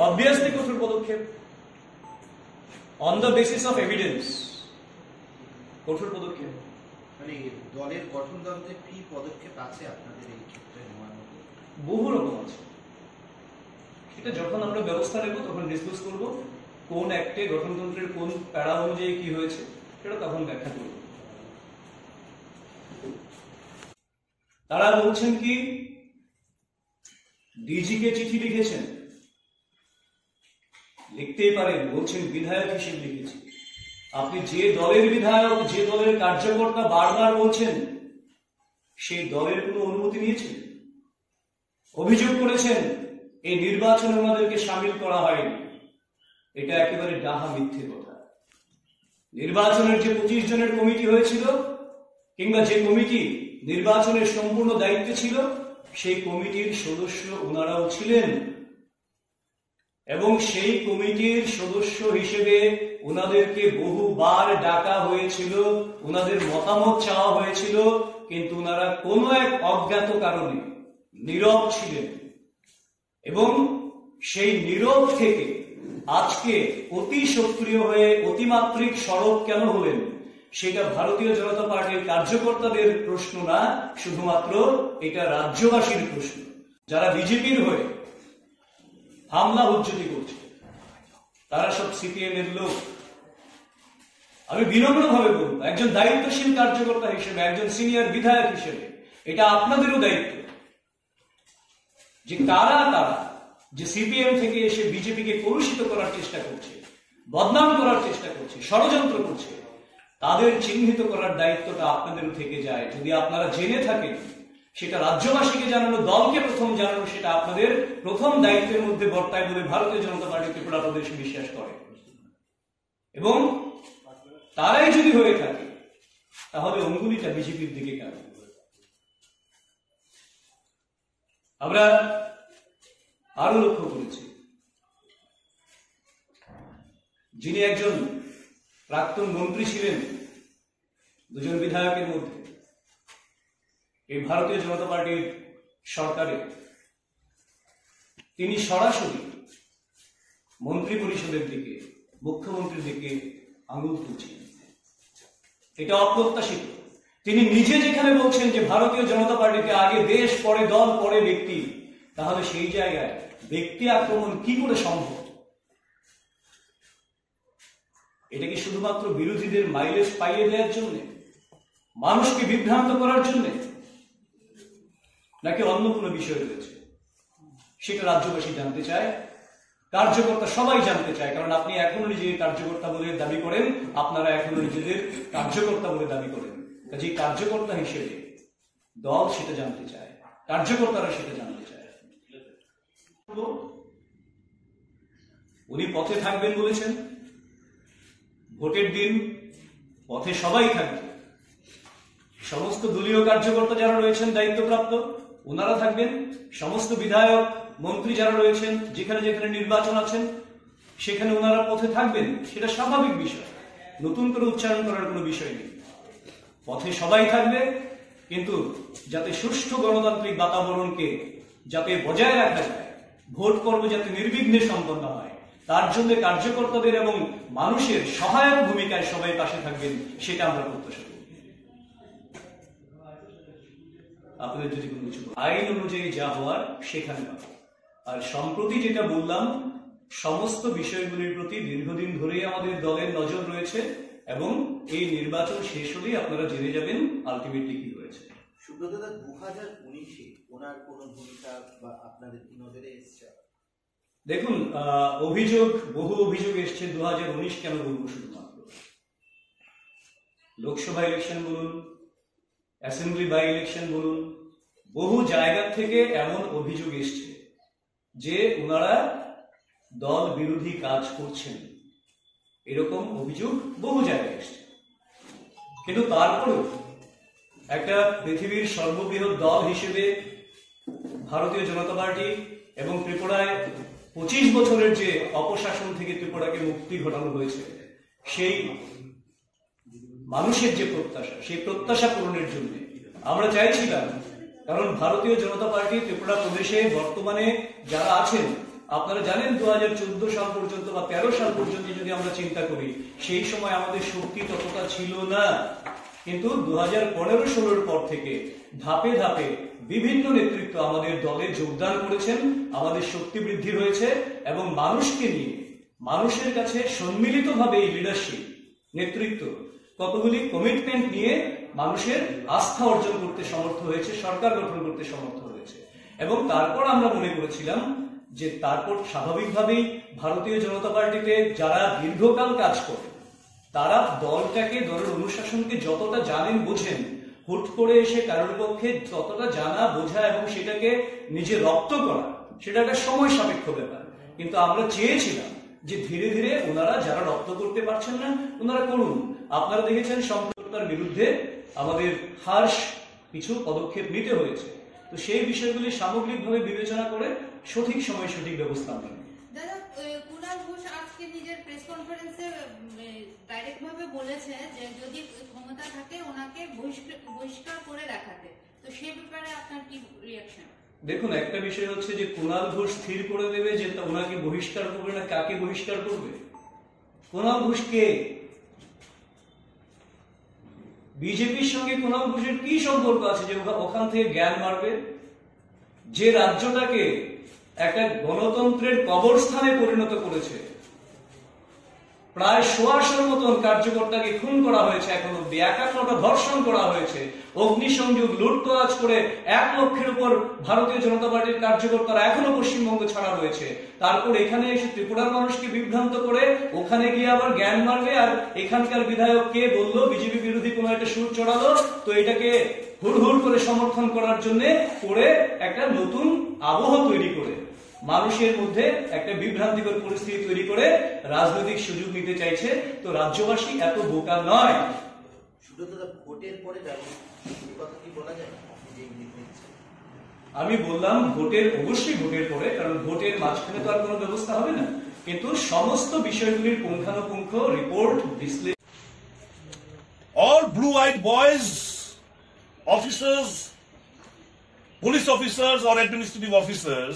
Obviously কঠোর পদক্ষেপ, on the basis of evidence কঠোর পদক্ষেপ। মানে দলের গঠনতন্ত্রে কি পদক্ষেপ আছে আপনাদের এই ক্ষেত্রে? বহু রকম আছে, সেটা যখন আমরা ব্যবস্থা নেব তখন ডিসকাস করব। কোন অ্যাক্টে গঠনতন্ত্রের কোন প্যারা অনুযায়ী কি হয়েছে সেটা তখন ব্যাখ্যা করব। তারা বলছেন কি ডিজিকে চিঠি লিখেছেন, লিখতেই পারেন, বলছেন বিধায়ক হিসেবে লিখেছি। আপনি যে দলের বিধায়ক, যে দলের কার্যকর্তা বারবার বলছেন, সেই দলের কোনো অনুমতি নিয়েছেন? অভিযোগ করেছেন এই নির্বাচনে ওনাদেরকে সামিল করা হয়নি, এটা একেবারে ডাহা মিথ্যে কথা। নির্বাচনের যে 25 জনের কমিটি হয়েছিল, কিংবা যে কমিটি নির্বাচনের সম্পূর্ণ দায়িত্বে ছিল, সেই কমিটির সদস্য ওনারাও ছিলেন, এবং সেই কমিটির সদস্য হিসেবে ওনাদেরকে বহুবার ডাকা হয়েছিল, ওনাদের মতামত চাওয়া হয়েছিল, কিন্তু ওনারা কোনো এক অজ্ঞাত কারণে নীরব ছিলেন। এবং সেই নীরব থেকে আজকে অতি সক্রিয় হয়ে অতিমাত্রিক সরব কেন হলেন, সেটা ভারতীয় জনতা পার্টির কার্যকর্তাদের প্রশ্ন না, শুধুমাত্র এটা রাজ্যবাসীর প্রশ্ন। যারা বিজেপির হয়ে হামলা হুজ্জতি করছে তারা সব সিপিএম এর লোক। আমি বিনম্রভাবে বলবো, একজন দায়িত্বশীল কার্যকর্তা হিসেবে, একজন সিনিয়র বিধায়ক হিসেবে, এটা আপনাদেরও দায়িত্ব যে কারা তারা যে সিপিএম থেকে এসে বিজেপিকে কলুষিত করার চেষ্টা করছে, বদনাম করার চেষ্টা করছে, ষড়যন্ত্র করছে, তাদের চিহ্নিত করার দায়িত্বটা আপনাদেরও থেকে যায়। যদি আপনারা জেনে থাকেন, সেটা রাজ্যবাসীকে জানানো, দলকে প্রথম জানানো, সেটা আপনাদের প্রথম দায়িত্বের মধ্যে বর্তায় বলে ভারতীয় জনতা পার্টি ত্রিপুরা প্রদেশ বিশ্বাস করে। এবং তারাই যদি হয়ে থাকে, তাহলে অঙ্গুলিটা বিজেপির দিকে কেন? আমরা আরো লক্ষ্য করেছি, যিনি একজন প্রাক্তন মন্ত্রী ছিলেন দুজন বিধায়কের মধ্যে এই ভারতীয় জনতা পার্টির সরকারে, তিনি সরাসরি মন্ত্রী পরিষদের দিকে, মুখ্যমন্ত্রীর দিকে আঙুল তুলছিলেন। এটা অপ্রত্যাশিত। তিনি নিজে যেখানে বলছেন যে ভারতীয় জনতা পার্টিতে আগে দেশ, পরে দল, পরে ব্যক্তি, তাহলে সেই জায়গায় ব্যক্তি আক্রমণ কি করে সম্ভব? এটা কি শুধুমাত্র বিরোধীদের মাইলেজ পাইয়ে দেওয়ার জন্য, মানুষকে বিভ্রান্ত করার জন্য, নাকি অন্য কোনো বিষয় রয়েছে? সেটা রাজ্যবাসী জানতে চায়, কার্যকর্তা সবাই জানতে চায়। কারণ আপনি এখনো নিজেকে কার্যকর্তা বলে দাবি করেন, আপনারা এখনো নিজেদের কার্যকর্তা বলে দাবি করেন। কাজে কার্যকর্তা হিসেবে দল সেটা জানতে চায়, কার্যকর্তারা সেটা জানতে চায়। উনি পথে থাকবেন বলেছেন, ভোটের দিন পথে সবাই থাকবে। সমস্ত দলীয় কার্যকর্তা যারা রয়েছেন দায়িত্বপ্রাপ্ত, ওনারা থাকবেন। সমস্ত বিধায়ক, মন্ত্রী যারা রয়েছেন, যেখানে যেখানে নির্বাচন আছেন, সেখানে ওনারা পথে থাকবেন। সেটা স্বাভাবিক বিষয়, নতুন করে উচ্চারণ করার কোনো বিষয় নেই। পথে সবাই থাকবে, কিন্তু যাতে সুষ্ঠু গণতান্ত্রিক বাতাবরণকে যাতে বজায় রাখা যায়, ভোট পর্ব যাতে নির্বিঘ্নে সম্পন্ন হয়, তার জন্য কার্যকর্তাদের এবং মানুষের সহায়ক ভূমিকায় সবাই পাশে থাকবেন, সেটা আমরা প্রত্যাশা করি। আপনাদের যদি কোনো কিছু আইন অনুযায়ী যা হওয়ার সেখানে পাবো। আর সম্প্রতি যেটা বললাম, সমস্ত বিষয়গুলির প্রতি দীর্ঘদিন ধরেই আমাদের দলের নজর রয়েছে, এবং এই নির্বাচন শেষ হলেই আপনারা জেনে যাবেন আলটিমেটলি কি হয়েছে। সুব্রতদা, 2019-এ ওনার কোন ভূমিকা বা আপনাদের নজরে এসেছে? দেখুন, অভিযোগ, বহু অভিযোগ এসছে। 2019 কেন বলবো? শুধুমাত্র লোকসভা ইলেকশন বলুন, অ্যাসেম্বলি বাই ইলেকশন বলুন, বহু জায়গা থেকে এমন অভিযোগ এসছে যে ওনারা দল বিরোধী কাজ করছেন। এরকম অভিযোগ বহু জায়গায় এসছে। কিন্তু তারপরেও একটা পৃথিবীর সর্ববৃহৎ দল হিসেবে ভারতীয় জনতা পার্টি এবং ত্রিপুরায় 25 বছরের যে অপশাসন থেকে ত্রিপুরাকে মুক্তি ঘটানো হয়েছে, সেই মানুষের যে প্রত্যাশা, সেই প্রত্যাশা পূরণের জন্য আমরা চাইছিলাম, কারণ ভারতীয় জনতা পার্টি ত্রিপুরা প্রদেশে বর্তমানে যারা আছেন আপনারা জানেন 2014 সাল পর্যন্ত বা 13 সাল পর্যন্ত যদি আমরা চিন্তা করি, সেই সময় আমাদের শক্তি ততটা ছিল না। কিন্তু 2015-16 পর থেকে ধাপে ধাপে বিভিন্ন নেতৃত্ব আমাদের দলে যোগদান করেছেন, আমাদের শক্তি বৃদ্ধি হয়েছে এবং মানুষকে নিয়ে, মানুষের কাছে সম্মিলিতভাবে এই লিডারশিপ, নেতৃত্ব, কতগুলি কমিটমেন্ট নিয়ে মানুষের আস্থা অর্জন করতে সমর্থ হয়েছে, সরকার গঠন করতে সমর্থ হয়েছে। এবং তারপর আমরা মনে করেছিলাম যে তারপর স্বাভাবিকভাবেই ভারতীয় জনতা পার্টিতে যারা দীর্ঘকাল কাজ করে, তারা দলটাকে, দলের অনুশাসনকে যতটা জানেন, বোঝেন, হুট করে এসে কারোর পক্ষে ততটা জানা, বোঝা এবং সেটাকে নিজে রপ্ত করা, সেটা একটা সময় সাপেক্ষ ব্যাপার। কিন্তু আমরা চেয়েছিলাম যে ধীরে ধীরে ওনারা যারা রপ্ত করতে পারছেন না, ওনারা করুন। আপনারা দেখেছেন সম্পৃক্ততার বিরুদ্ধে আমাদের হার্শ কিছু পদক্ষেপ নিতে হয়েছে। তো সেই বিষয়গুলি সামগ্রিকভাবে বিবেচনা করে সঠিক সময় সঠিক ব্যবস্থা নেন। দাদা, কুণাল ঘোষ আজকে নিজের প্রেস কনফারেন্সে ডাইরেক্ট ভাবে বলেছে যে যদি ক্ষমতা থাকে ওনাকে বহিষ্কার করে দেখাতে, তো সেই ব্যাপারে আপনার কি রিঅ্যাকশন? দেখুন, একটা বিষয় হচ্ছে যে কুণাল ঘোষ স্থির করে দেবে যে ওনাকে বহিষ্কার করবে না কাকে বহিষ্কার করবে। কুণাল ঘোষ কে? বিজেপির সঙ্গে কুণাল ঘোষের কি সম্পর্ক আছে যে ওখান থেকে জ্ঞান মারবে? যে রাজ্যটাকে একটা গণতন্ত্রের কবরস্থানে পরিণত করেছে, প্রায় 100 মতন কার্যকর্তাকে খুন করা হয়েছে, এখন অব্দি 51টা ধর্ষণ করা হয়েছে, অগ্নিসংযোগ, লুটতরাজ করে 1 লক্ষের উপর ভারতীয় জনতা পার্টির কার্যকর্তারা এখনো পশ্চিমবঙ্গ ছাড়া রয়েছে। তারপর এখানে এসে ত্রিপুরার মানুষকে বিভ্রান্ত করে ওখানে গিয়ে আবার জ্ঞান মারবে। আর এখানকার বিধায়ক কে বললো বিজেপি বিরোধী কোনো একটা সুর চড়ালো, তো এটাকে হুড়হুড় করে সমর্থন করার জন্য করে একটা নতুন আবহ তৈরি করে মানুষের মধ্যে একটা বিভ্রান্তিকর পরিস্থিতি তৈরি করে রাজনৈতিক সুযোগ নিতে চাইছে। তো রাজ্যবাসী এত বোকা নয়। শুধু তো ভোটের পরে কথা কি বলা যায়? আমি বললাম অবশ্যই ভোটের পরে, কারণ ভোটের মাঝখানে তো আর কোনো ব্যবস্থা হবে না, কিন্তু সমস্ত বিষয়গুলির পুঙ্খানুপুঙ্খ রিপোর্ট বিশ্লেষণ। All blue-eyed boys, officers, police officers or administrative officers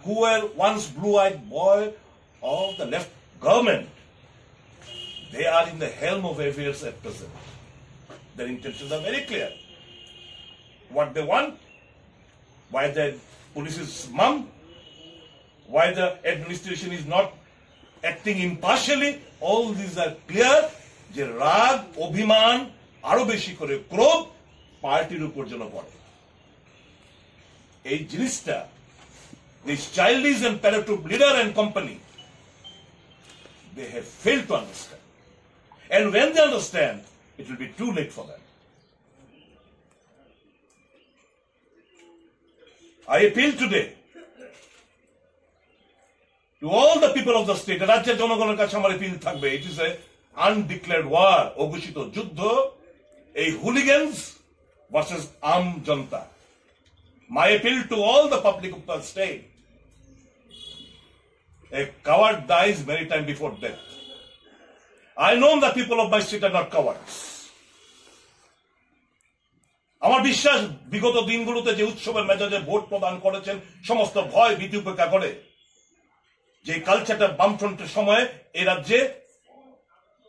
who were once blue-eyed boy of the left government, they are in the helm of affairs at present. Their intentions are very clear. What they want, why the police is mum, why the administration is not acting impartially, all these are clear. যে রাগ, অভিমান, আরো বেশি করে ক্রোধ পার্টির উপর যেন পড়ে। এই জিনিসটা this childish and palliative leader and company, they have failed to understand. And when they understand, it will be too late for them. I appeal today to all the people of the state, রাজ্যের জনগণের কাছে আমার appeal থাকবে, it is a undeclared war, অঘোষিত যুদ্ধ, এই hooligans versus um Janata. My appeal to all the public of the state, a coward dies many times before death. I know the people of my state are not cowards. আমার বিশ্বাস বিগত দিনগুলোতে যে উৎসবের মেজাজে ভোট প্রদান করেছেন, সমস্ত ভয় ভীতি উপেক্ষা করে, যে কালচারটা বামফ্রন্টের সময় এই রাজ্যে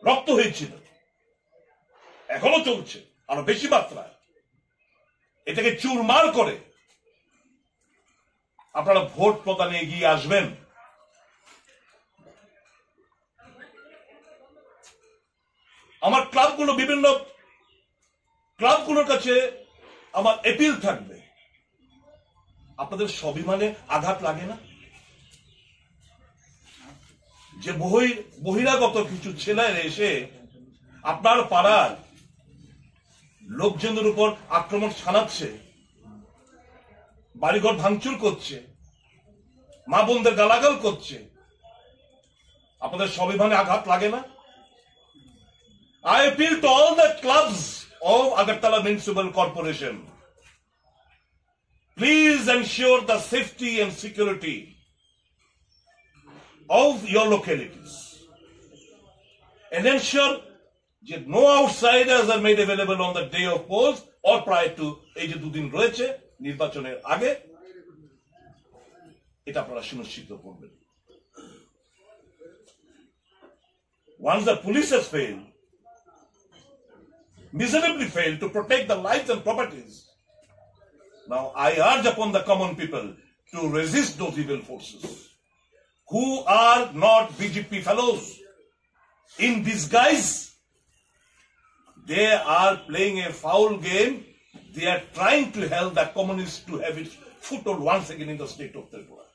রক্ত হয়েছিল, এখনো চলছে আরো বেশি মাত্রায়, এটাকে চুরমার করে আপনারা ভোট প্রদানে এগিয়ে আসবেন। আমার বিভিন্ন ক্লাবগুলোর কাছে আমার এপিল থাকবে, আপনাদের স্বাভিমানে আঘাত লাগে না যে বহিরাগত কিছু ছেলেরা এসে আপনার পাড়ার লোকজনের উপর আক্রমণ শানাচ্ছে, বাড়িঘর ভাঙচুর করছে, মা বোনদের গালাগাল করছে, আপনাদের স্বাভিমানে আঘাত লাগে না? I appeal to all the clubs of Agartala Municipal Corporation. Please ensure the safety and security of your localities. And ensure that no outsiders are made available on the day of polls or prior to এই যে দুদিন রয়েছে নির্বাচনের আগে। এটা আপনারা সুনিশ্চিত করবেন। Once the police has failed, miserably failed to protect the lives and properties, now I urge upon the common people to resist those evil forces who are not BJP fellows. In disguise, they are playing a foul game. They are trying to help the communists to have its foothold once again in the state of Tripura.